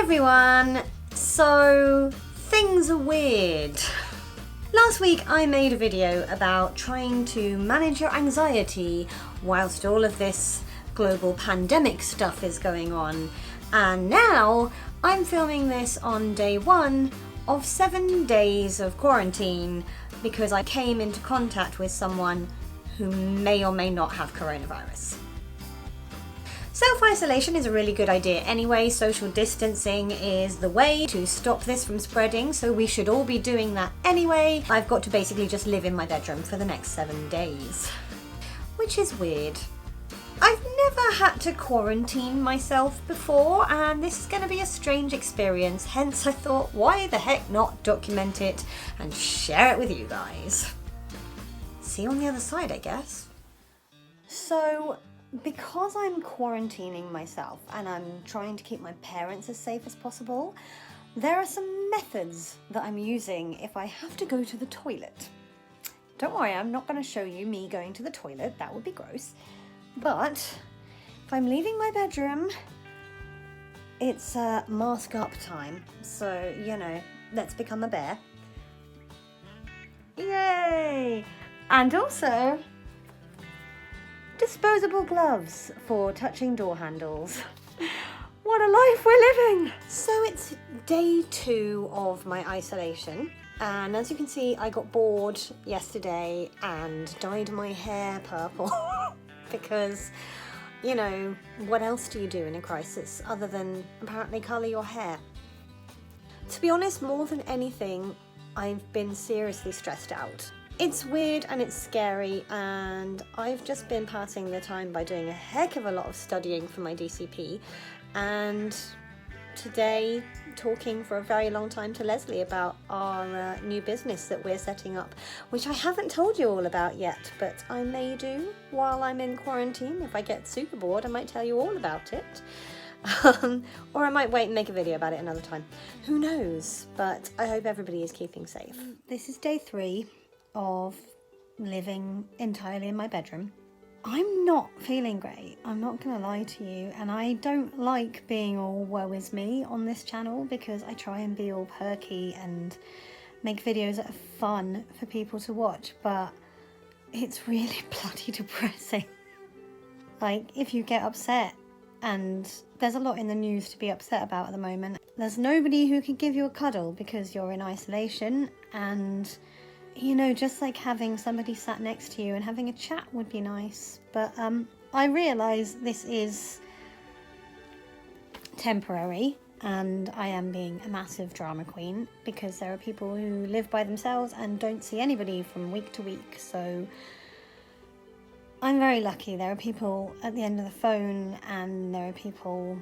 everyone! So, things are weird. Last week I made a video about trying to manage your anxiety whilst all of this global pandemic stuff is going on. And now I'm filming this on day 1 of 7 days of quarantine because I came into contact with someone who may or may not have coronavirus. Self-isolation is a really good idea anyway. Social distancing is the way to stop this from spreading, so we should all be doing that anyway. I've got to basically just live in my bedroom for the next 7 days, which is weird. I've never had to quarantine myself before, and this is going to be a strange experience, hence I thought, why the heck not document it and share it with you guys. See you on the other side, I guess. So, because I'm quarantining myself and I'm trying to keep my parents as safe as possible, there are some methods that I'm using if I have to go to the toilet. Don't worry, I'm not going to show you me going to the toilet, that would be gross. But if I'm leaving my bedroom, it's mask up time. So, you know, let's become a bear. Yay! And also, disposable gloves for touching door handles. What a life we're living! So it's day 2 of my isolation, and as you can see, I got bored yesterday and dyed my hair purple because, you know, what else do you do in a crisis other than apparently colour your hair? To be honest, more than anything, I've been seriously stressed out. It's weird and it's scary, and I've just been passing the time by doing a heck of a lot of studying for my DCP, and today talking for a very long time to Leslie about our new business that we're setting up, which I haven't told you all about yet, but I may do while I'm in quarantine. If I get super bored, I might tell you all about it. Or I might wait and make a video about it another time. Who knows? But I hope everybody is keeping safe. This is day 3 of living entirely in my bedroom. I'm not feeling great, I'm not gonna lie to you, and I don't like being all woe is me on this channel because I try and be all perky and make videos that are fun for people to watch, but it's really bloody depressing. Like, if you get upset, and there's a lot in the news to be upset about at the moment, there's nobody who can give you a cuddle because you're in isolation, and you know, just like having somebody sat next to you and having a chat would be nice. But I realise this is temporary and I am being a massive drama queen because there are people who live by themselves and don't see anybody from week to week. So I'm very lucky. There are people at the end of the phone and there are people,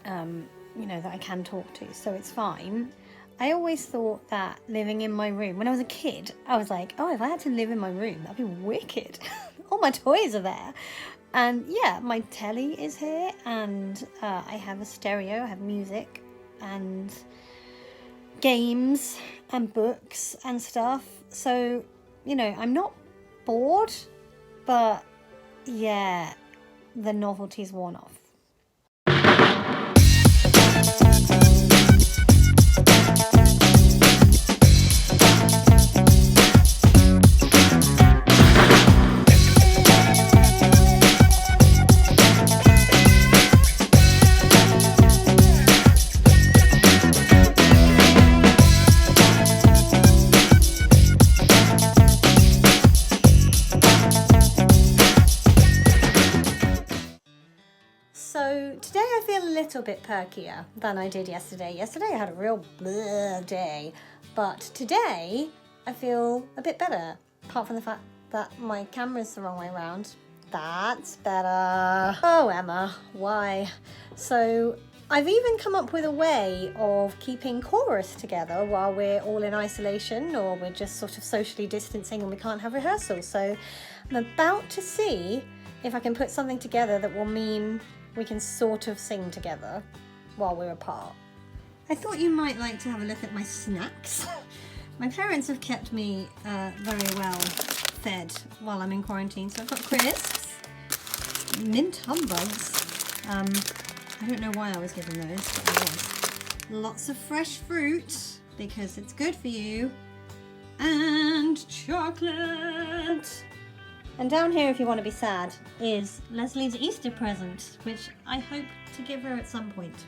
you know, that I can talk to. So it's fine. I always thought that living in my room, when I was a kid, I was like, oh, if I had to live in my room, that'd be wicked. All my toys are there. And yeah, my telly is here, and I have a stereo, I have music, and games, and books, and stuff. So, you know, I'm not bored, but yeah, the novelty's worn off. So today I feel a little bit perkier than I did yesterday. Yesterday I had a real bleh day, but today I feel a bit better, apart from the fact that my camera's the wrong way around. That's better. Oh, Emma, why? So I've even come up with a way of keeping chorus together while we're all in isolation, or we're just sort of socially distancing and we can't have rehearsals. So I'm about to see if I can put something together that will mean we can sort of sing together while we're apart. I thought you might like to have a look at my snacks. My parents have kept me very well fed while I'm in quarantine. So I've got crisps, mint humbugs. I don't know why I was given those, but I was. lots of fresh fruit because it's good for you, and chocolate. And down here, if you want to be sad, is Leslie's Easter present, which I hope to give her at some point.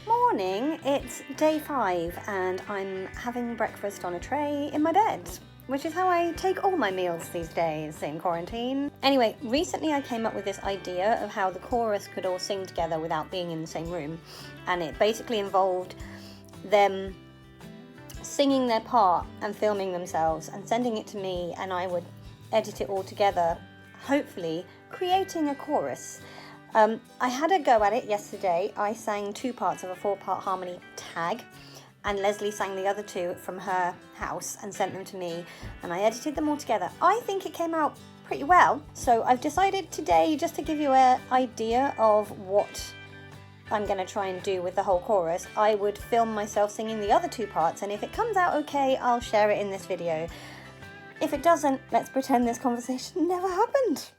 Morning, it's day 5 and I'm having breakfast on a tray in my bed, which is how I take all my meals these days in quarantine. Anyway, recently I came up with this idea of how the chorus could all sing together without being in the same room, and it basically involved them singing their part and filming themselves and sending it to me, and I would edit it all together, hopefully creating a chorus. I had a go at it yesterday. I sang 2 parts of a 4-part harmony tag, and Leslie sang the other 2 from her house and sent them to me, and I edited them all together. I think it came out pretty well, so I've decided today just to give you an idea of what I'm going to try and do with the whole chorus. I would film myself singing the other 2 parts, and if it comes out okay, I'll share it in this video. If it doesn't, let's pretend this conversation never happened.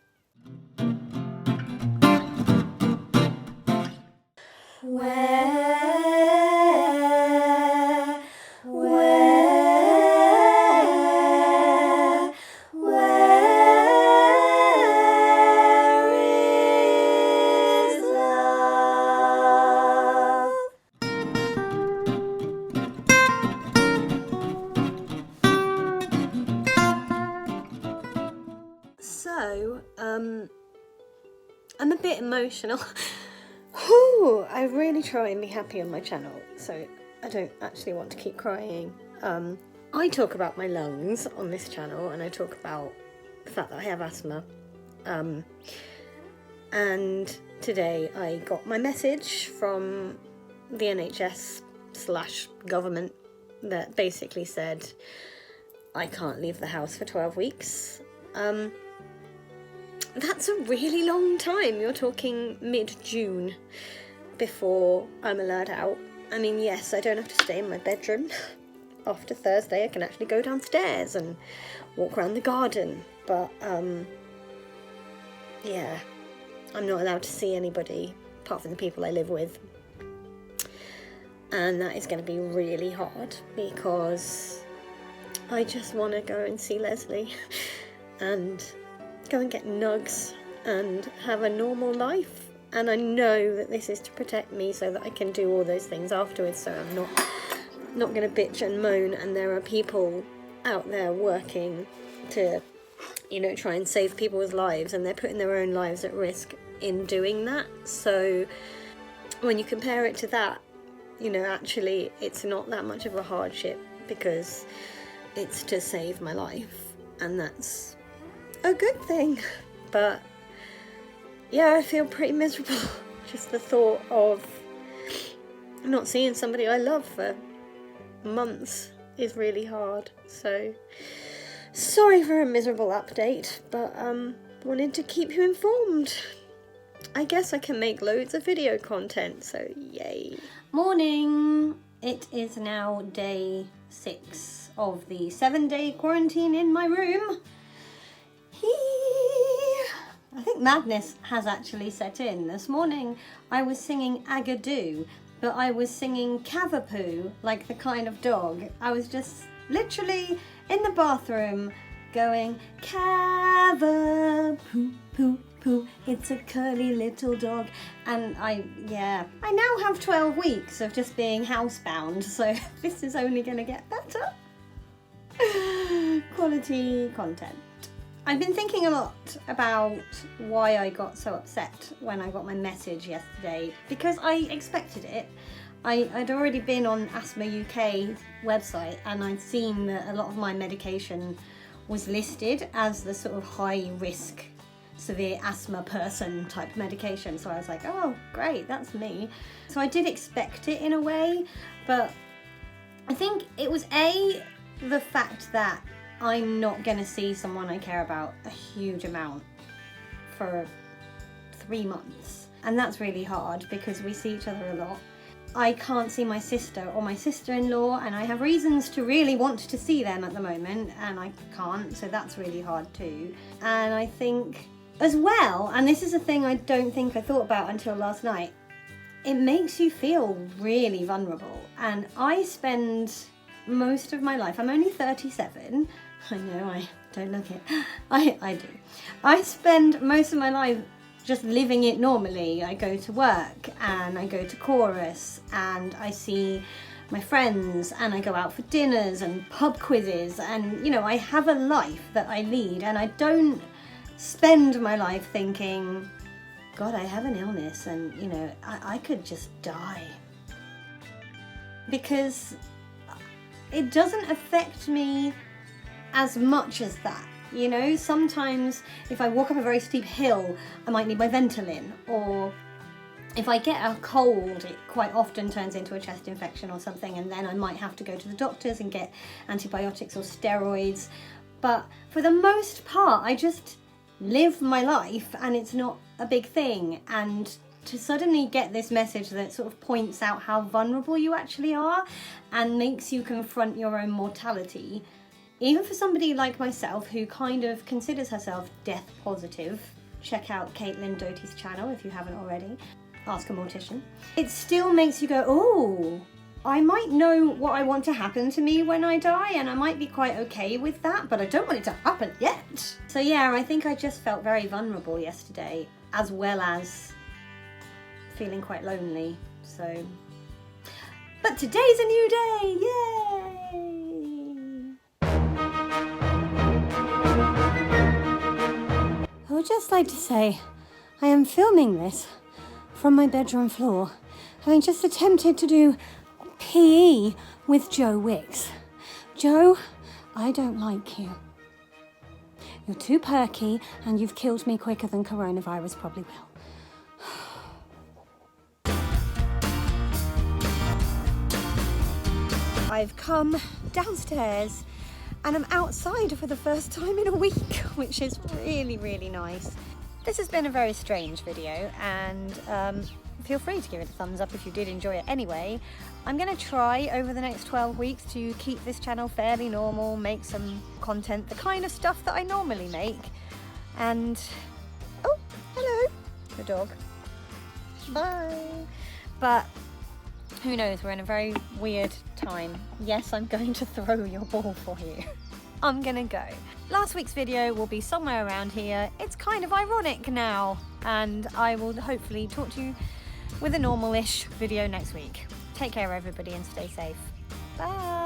So, I'm a bit emotional. I really try and be happy on my channel, so I don't actually want to keep crying. I talk about my lungs on this channel, and I talk about the fact that I have asthma. And today I got my message from the NHS/government that basically said I can't leave the house for 12 weeks. That's a really long time. You're talking mid-June before I'm allowed out. I mean, yes, I don't have to stay in my bedroom. After Thursday, I can actually go downstairs and walk around the garden. But, yeah, I'm not allowed to see anybody apart from the people I live with. And that is going to be really hard because I just want to go and see Leslie and go and get nugs and have a normal life. And I know that this is to protect me so that I can do all those things afterwards, so I'm not going to bitch and moan. And there are people out there working to, you know, try and save people's lives, and they're putting their own lives at risk in doing that. So when you compare it to that, you know, actually it's not that much of a hardship because it's to save my life, and that's a good thing. But yeah, I feel pretty miserable. Just the thought of not seeing somebody I love for months is really hard. So sorry for a miserable update, but wanted to keep you informed. I guess I can make loads of video content, so yay. Morning! It is now day 6 of the 7-day quarantine in my room. I think madness has actually set in. This morning I was singing Agadoo, but I was singing Cavapoo, like the kind of dog. I was just literally in the bathroom going Cavapoo, poo, poo, it's a curly little dog. And I now have 12 weeks of just being housebound, so this is only going to get better. Quality content. I've been thinking a lot about why I got so upset when I got my message yesterday, because I expected it. I'd already been on Asthma UK website, and I'd seen that a lot of my medication was listed as the sort of high risk severe asthma person type medication, so I was like, oh great, that's me. So I did expect it in a way, but I think it was the fact that I'm not going to see someone I care about a huge amount for 3 months. And that's really hard because we see each other a lot. I can't see my sister or my sister-in-law, and I have reasons to really want to see them at the moment, and I can't, so that's really hard too. And I think as well, and this is a thing I don't think I thought about until last night, it makes you feel really vulnerable. And I spend most of my life, I'm only 37, I know, I don't look it, I do. I spend most of my life just living it normally. I go to work and I go to chorus and I see my friends and I go out for dinners and pub quizzes, and you know, I have a life that I lead, and I don't spend my life thinking, God, I have an illness and you know, I could just die. Because it doesn't affect me as much as that. You know, sometimes if I walk up a very steep hill, I might need my Ventolin, or if I get a cold, it quite often turns into a chest infection or something, and then I might have to go to the doctors and get antibiotics or steroids. But for the most part, I just live my life and it's not a big thing. And to suddenly get this message that sort of points out how vulnerable you actually are and makes you confront your own mortality, even for somebody like myself who kind of considers herself death positive, check out Caitlin Doty's channel if you haven't already, Ask a Mortician. It still makes you go, oh, I might know what I want to happen to me when I die, and I might be quite okay with that, but I don't want it to happen yet. So yeah, I think I just felt very vulnerable yesterday, as well as feeling quite lonely, so. But today's a new day, yay! I would just like to say, I am filming this from my bedroom floor, having just attempted to do PE with Joe Wicks. Joe, I don't like you. You're too perky and you've killed me quicker than coronavirus probably will. I've come downstairs and I'm outside for the first time in a week, which is really, really nice. This has been a very strange video, and feel free to give it a thumbs up if you did enjoy it anyway. I'm going to try over the next 12 weeks to keep this channel fairly normal, make some content, the kind of stuff that I normally make. And, oh, hello, the dog. Bye. But who knows, we're in a very weird time. Yes, I'm going to throw your ball for you. I'm gonna go. Last week's video will be somewhere around here. It's kind of ironic now, and I will hopefully talk to you with a normal-ish video next week. Take care everybody and stay safe. Bye.